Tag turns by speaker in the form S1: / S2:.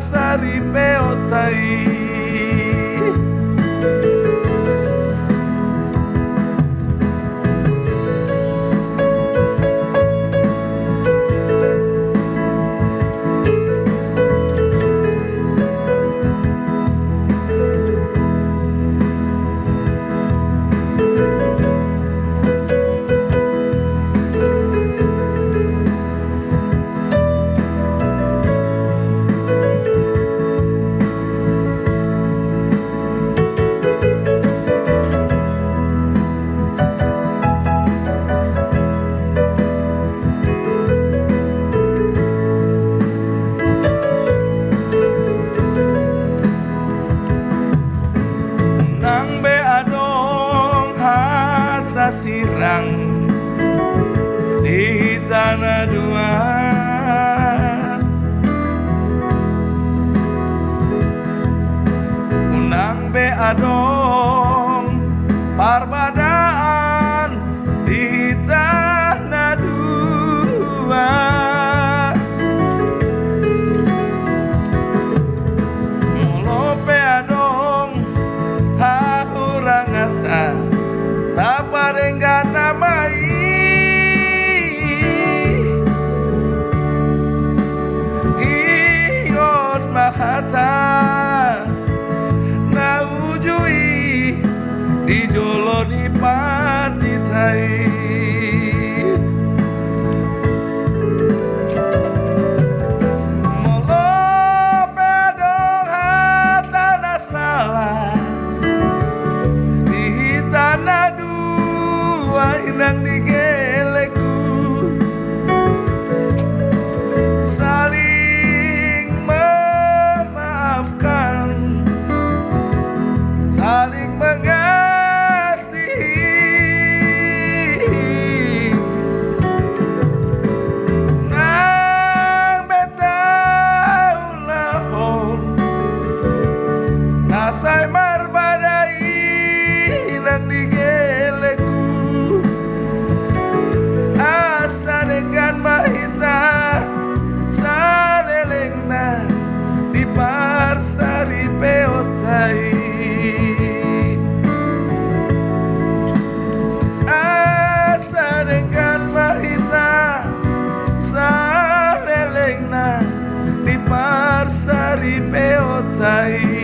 S1: parsari peotai. Sirang di tanah dua, unang be adong parbadaan di tanah dua, mulo be adong hahurangata taparenggan namai iot mahata naujui di jolo di paditai molo pedong hata nasalah di tanah inang digeleku saling memaafkan, saling mengasihi. Nang betau lahon nasai marbadai inang digeleku asa dengan mahita salelengna di parsari peotai asa dengan mahita salelengna di parsari peotai.